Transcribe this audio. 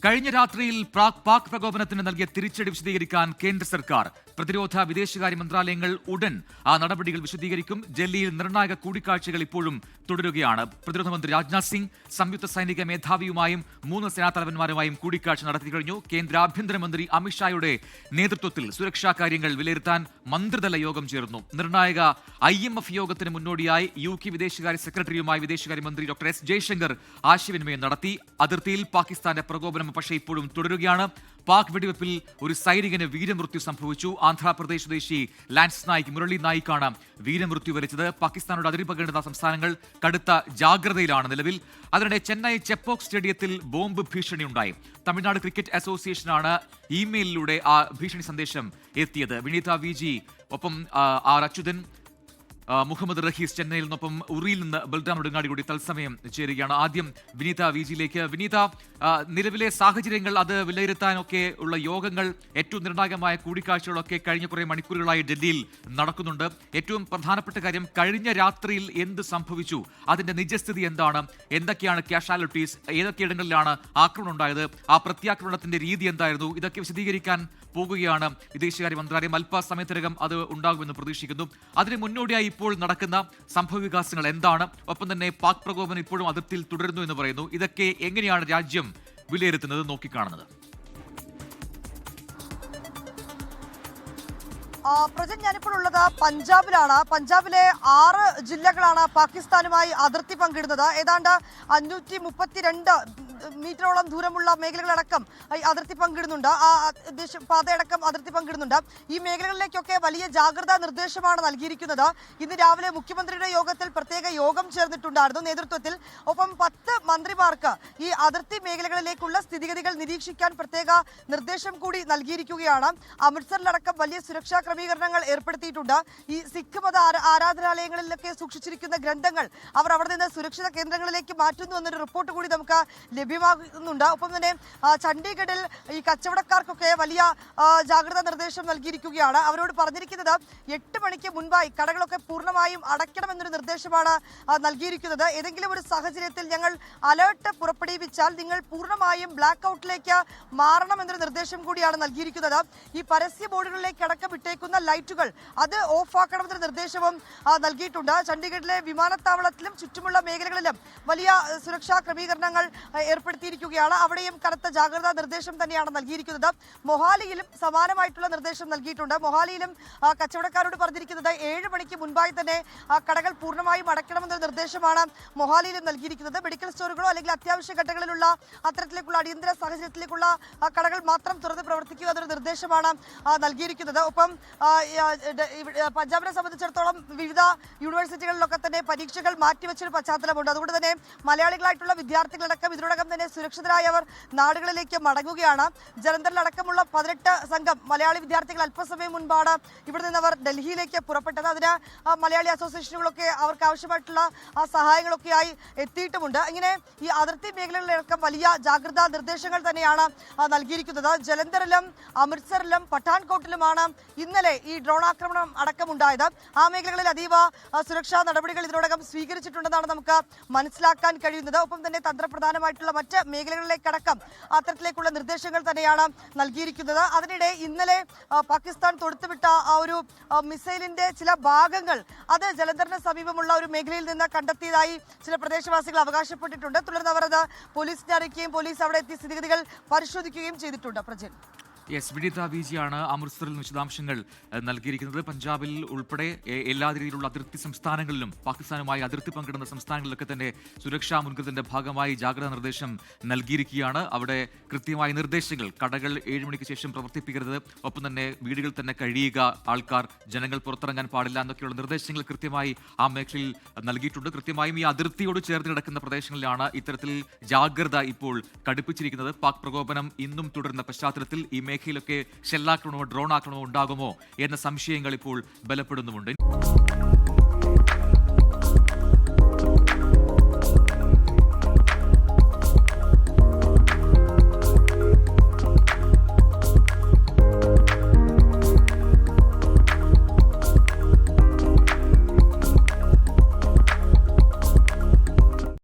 കഴിഞ്ഞ രാത്രിയിൽ പാക് പ്രകോപനത്തിന് നൽകിയ തിരിച്ചടി വിശദീകരിക്കാൻ കേന്ദ്ര സർക്കാർ പ്രതിരോധ വിദേശകാര്യ മന്ത്രാലയങ്ങൾ ഉടൻ ആ നടപടികൾ വിശദീകരിക്കും. ഡൽഹിയിൽ നിർണായക കൂടിക്കാഴ്ചകൾ ഇപ്പോഴും തുടരുകയാണ്. പ്രതിരോധ മന്ത്രി രാജ്നാഥ് സിംഗ് സംയുക്ത സൈനിക മേധാവിയുമായും 3 സേനാതലവന്മാരുമായും കൂടിക്കാഴ്ച നടത്തി കഴിഞ്ഞു. കേന്ദ്ര ആഭ്യന്തരമന്ത്രി അമിത്ഷായുടെ നേതൃത്വത്തിൽ സുരക്ഷാ കാര്യങ്ങൾ വിലയിരുത്താൻ മന്ത്രിതല യോഗം ചേർന്നു. നിർണായക IMF യോഗത്തിന് മുന്നോടിയായി UK വിദേശകാര്യ സെക്രട്ടറിയുമായി വിദേശകാര്യമന്ത്രി ഡോക്ടർ എസ് ജയശങ്കർ ആശയവിനിമയം നടത്തി. അതിർത്തിയിൽ പാകിസ്ഥാന്റെ പ്രകോപനം പക്ഷേ ഇപ്പോഴും തുടരുകയാണ്. പാക് വെടിവെപ്പിൽ ഒരു സൈനികന് വീരമൃത്യു സംഭവിച്ചു. ആന്ധ്രാപ്രദേശ് സ്വദേശി ലാൻസ് നായിക് മുരളി നായിക്കാണ് വീരമൃത്യു വരിച്ചത്. പാകിസ്ഥാനോട് അതിരി പങ്കിടുന്ന സംസ്ഥാനങ്ങൾ കടുത്ത ജാഗ്രതയിലാണ് നിലവിൽ. അതിനിടെ ചെന്നൈ ചെപ്പോക്ക് സ്റ്റേഡിയത്തിൽ ബോംബ് ഭീഷണിയുണ്ടായി. തമിഴ്നാട് ക്രിക്കറ്റ് അസോസിയേഷനാണ് ഇമെയിലിലൂടെ ആ ഭീഷണി സന്ദേശം എത്തിയത്. വിനീത VG ഒപ്പം ആർ അച്യുതൻ, മുഹമ്മദ് റഹീസ് ചെന്നൈയിൽ നിന്നൊപ്പം ഉറിയിൽ നിന്ന് ബൽറാം നെടുങ്ങാടി കൂടി തത്സമയം ചേരുകയാണ്. ആദ്യം വിനീത VGയിലേക്ക്. വിനീത, നിലവിലെ സാഹചര്യങ്ങൾ അത് വിലയിരുത്താനൊക്കെ ഉള്ള യോഗങ്ങൾ, ഏറ്റവും നിർണായകമായ കൂടിക്കാഴ്ചകളൊക്കെ കഴിഞ്ഞ കുറേ മണിക്കൂറുകളായി ഡൽഹിയിൽ നടക്കുന്നുണ്ട്. ഏറ്റവും പ്രധാനപ്പെട്ട കാര്യം, കഴിഞ്ഞ രാത്രിയിൽ എന്ത് സംഭവിച്ചു, അതിന്റെ നിജസ്ഥിതി എന്താണ്, എന്തൊക്കെയാണ് കാഷ്വാലിറ്റീസ്, ഏതൊക്കെ ഇടങ്ങളിലാണ് ആക്രമണം ഉണ്ടായത്, ആ പ്രത്യാക്രമണത്തിന്റെ രീതി എന്തായിരുന്നു, ഇതൊക്കെ വിശദീകരിക്കാൻ പോകുകയാണ് വിദേശകാര്യ മന്ത്രാലയം. അല്പസമയത്തിനകം അത് ഉണ്ടാകുമെന്ന് പ്രതീക്ഷിക്കുന്നു. അതിന് മുന്നോടിയായി ഇപ്പോൾ നടക്കുന്ന സംഭവവികാസങ്ങൾ എന്താണ്? ഒപ്പം തന്നെ പാക് പ്രകോപനം ഇപ്പോഴും അതിർത്തിയിൽ തുടരുന്നു എന്ന് പറയുന്നു. ഇതൊക്കെ എങ്ങനെയാണ് രാജ്യം വിലയിരുത്തുന്നത്, നോക്കിക്കാണുന്നത്? പ്രജൻ, ഞാനിപ്പോൾ ഉള്ളത് പഞ്ചാബിലാണ്. പഞ്ചാബിലെ 6 ജില്ലകളാണ് പാകിസ്ഥാനുമായി അതിർത്തി പങ്കിടുന്നത്. ഏതാണ്ട് 532 മീറ്ററോളം ദൂരമുള്ള മേഖലകളടക്കം അതിർത്തി പങ്കിടുന്നുണ്ട്. ആ പാതയടക്കം അതിർത്തി പങ്കിടുന്നുണ്ട്. ഈ മേഖലകളിലേക്കൊക്കെ വലിയ ജാഗ്രതാ നിർദ്ദേശമാണ് നൽകിയിരിക്കുന്നത്. ഇന്ന് രാവിലെ മുഖ്യമന്ത്രിയുടെ യോഗത്തിൽ പ്രത്യേക യോഗം ചേർന്നിട്ടുണ്ടായിരുന്നു നേതൃത്വത്തിൽ. ഒപ്പം 10 മന്ത്രിമാർക്ക് ഈ അതിർത്തി മേഖലകളിലേക്കുള്ള സ്ഥിതിഗതികൾ നിരീക്ഷിക്കാൻ പ്രത്യേക നിർദ്ദേശം കൂടി നൽകിയിരിക്കുകയാണ്. അമൃത്സറിലടക്കം വലിയ സുരക്ഷാ ക്രമീകരണങ്ങൾ ഏർപ്പെടുത്തിയിട്ടുണ്ട്. ഈ സിഖ് മത ആരാധനാലയങ്ങളിലൊക്കെ സൂക്ഷിച്ചിരിക്കുന്ന ഗ്രന്ഥങ്ങൾ അവർ അവിടെ നിന്ന് സുരക്ഷിത കേന്ദ്രങ്ങളിലേക്ക് മാറ്റുന്നു എന്നൊരു റിപ്പോർട്ട് കൂടി നമുക്ക് ലഭ്യമാകുന്നുണ്ട്. ഒപ്പം തന്നെ ചണ്ഡീഗഡിൽ ഈ കച്ചവടക്കാർക്കൊക്കെ വലിയ ജാഗ്രതാ നിർദ്ദേശം നൽകിയിരിക്കുകയാണ്. അവരോട് പറഞ്ഞിരിക്കുന്നത് 8 മണിക്ക് മുൻപായി കടകളൊക്കെ പൂർണ്ണമായും അടയ്ക്കണമെന്നൊരു നിർദ്ദേശമാണ് നൽകിയിരിക്കുന്നത്. ഏതെങ്കിലും ഒരു സാഹചര്യത്തിൽ ഞങ്ങൾ അലേർട്ട് പുറപ്പെടുവിച്ചാൽ നിങ്ങൾ പൂർണ്ണമായും ബ്ലാക്ക് ഔട്ടിലേക്ക് മാറണമെന്നൊരു നിർദ്ദേശം കൂടിയാണ് നൽകിയിരിക്കുന്നത്. ഈ പരസ്യ ബോർഡുകളിലേക്ക് അടക്കം ഇട്ടേക്കുന്ന ലൈറ്റുകൾ അത് ഓഫ് ആക്കണമെന്നൊരു നിർദ്ദേശവും നൽകിയിട്ടുണ്ട്. ചണ്ഡീഗഡിലെ വിമാനത്താവളത്തിലും ചുറ്റുമുള്ള മേഖലകളിലും വലിയ സുരക്ഷാ ക്രമീകരണങ്ങൾ ഏർപ്പെടുത്തിയിരിക്കുകയാണ്. അവിടെയും കനത്ത ജാഗ്രതാ നിർദ്ദേശം തന്നെയാണ് നൽകിയിരിക്കുന്നത്. മൊഹാലിയിലും സമാനമായിട്ടുള്ള നിർദ്ദേശം നൽകിയിട്ടുണ്ട്. മൊഹാലിയിലും കച്ചവടക്കാരോട് പറഞ്ഞിരിക്കുന്നത് 7 മണിക്ക് മുൻപായി തന്നെ കടകൾ പൂർണ്ണമായും അടയ്ക്കണമെന്ന നിർദ്ദേശമാണ് മൊഹാലിയിലും നൽകിയിരിക്കുന്നത്. മെഡിക്കൽ സ്റ്റോറുകളോ അല്ലെങ്കിൽ അത്യാവശ്യ ഘട്ടങ്ങളിലുള്ള അത്തരത്തിലേക്കുള്ള അടിയന്തര സാഹചര്യത്തിലേക്കുള്ള കടകൾ മാത്രം തുറന്ന് പ്രവർത്തിക്കുക എന്നൊരു നിർദ്ദേശമാണ് നൽകിയിരിക്കുന്നത്. ഒപ്പം പഞ്ചാബിനെ സംബന്ധിച്ചിടത്തോളം വിവിധ യൂണിവേഴ്സിറ്റികളിലൊക്കെ തന്നെ പരീക്ഷകൾ മാറ്റിവെച്ചൊരു പശ്ചാത്തലമുണ്ട്. അതുകൊണ്ട് തന്നെ മലയാളികളായിട്ടുള്ള വിദ്യാർത്ഥികളടക്കം ഇതിനോടകം തന്നെ സുരക്ഷിതരായവർ നാടുകളിലേക്ക് മടങ്ങുകയാണ്. ജലന്ധറിലടക്കമുള്ള 18 സംഘം മലയാളി വിദ്യാർത്ഥികൾ അല്പസമയം മുൻപാണ് ഇവിടെ നിന്ന് അവർ ഡൽഹിയിലേക്ക് പുറപ്പെട്ടത്. അതിന് മലയാളി അസോസിയേഷനുകളൊക്കെ അവർക്ക് ആവശ്യമായിട്ടുള്ള സഹായങ്ങളൊക്കെയായി എത്തിയിട്ടുമുണ്ട്. ഇങ്ങനെ ഈ അതിർത്തി മേഖലകളിലടക്കം വലിയ ജാഗ്രതാ നിർദ്ദേശങ്ങൾ തന്നെയാണ് നൽകിയിരിക്കുന്നത്. ജലന്ധറിലും അമൃത്സറിലും പഠാൻകോട്ടിലുമാണ് ഇന്നലെ ഈ ഡ്രോൺ ആക്രമണം അടക്കമുണ്ടായത്. ആ മേഖലകളിൽ അതീവ സുരക്ഷാ നടപടികൾ ഇതിനോടകം സ്വീകരിച്ചിട്ടുണ്ടെന്നാണ് നമുക്ക് മനസ്സിലാക്കാൻ കഴിയുന്നത്. ഒപ്പം തന്നെ തന്ത്രപ്രധാനമായിട്ടുള്ള മറ്റ് മേഖലകളിലേക്കടക്കം അത്തരത്തിലേക്കുള്ള നിർദ്ദേശങ്ങൾ തന്നെയാണ് നൽകിയിരിക്കുന്നത്. അതിനിടെ ഇന്നലെ പാകിസ്ഥാൻ തൊടുത്തുവിട്ട ആ ഒരു മിസൈലിന്റെ ചില ഭാഗങ്ങൾ അത് ജലന്ധറിന് സമീപമുള്ള ഒരു മേഖലയിൽ നിന്ന് കണ്ടെത്തിയതായി ചില പ്രദേശവാസികൾ അവകാശപ്പെട്ടിട്ടുണ്ട്. തുടർന്ന് അവർ അത് പോലീസിനെ അറിയിക്കുകയും പോലീസ് അവിടെ എത്തി സ്ഥിതിഗതികൾ പരിശോധിക്കുകയും ചെയ്തിട്ടുണ്ട്. പ്രജൻ, വിനീത VGയാണ് അമൃത്സറിൽ വിശദാംശങ്ങൾ നൽകിയിരിക്കുന്നത്. പഞ്ചാബിൽ ഉൾപ്പെടെ എല്ലാ രീതിയിലുള്ള അതിർത്തി സംസ്ഥാനങ്ങളിലും പാകിസ്ഥാനുമായി അതിർത്തി പങ്കിടുന്ന സംസ്ഥാനങ്ങളിലൊക്കെ തന്നെ സുരക്ഷാ മുൻകരുതലിന്റെ ഭാഗമായി ജാഗ്രതാ നിർദ്ദേശം നൽകിയിരിക്കുകയാണ്. അവിടെ കൃത്യമായ നിർദ്ദേശങ്ങൾ, കടകൾ 7 മണിക്ക് ശേഷം പ്രവർത്തിപ്പിക്കരുത്, ഒപ്പം തന്നെ വീടുകളിൽ തന്നെ കഴിയുക, ജനങ്ങൾ പുറത്തിറങ്ങാൻ പാടില്ല എന്നൊക്കെയുള്ള നിർദ്ദേശങ്ങൾ കൃത്യമായി ആ മേഖലയിൽ നൽകിയിട്ടുണ്ട്. കൃത്യമായും ഈ അതിർത്തിയോട് ചേർന്ന് കിടക്കുന്ന പ്രദേശങ്ങളിലാണ് ഇത്തരത്തിൽ ജാഗ്രത ഇപ്പോൾ കടുപ്പിച്ചിരിക്കുന്നത്. പാക് പ്രകോപനം ഇന്നും തുടരുന്ന പശ്ചാത്തലത്തിൽ ഈ മേഖലയിലൊക്കെ ഷെല്ലാക്രമണമോ ഡ്രോൺ ആക്രമണമോ ഉണ്ടാകുമോ എന്ന സംശയങ്ങൾ ഇപ്പോൾ ബലപ്പെടുന്നുമുണ്ട്.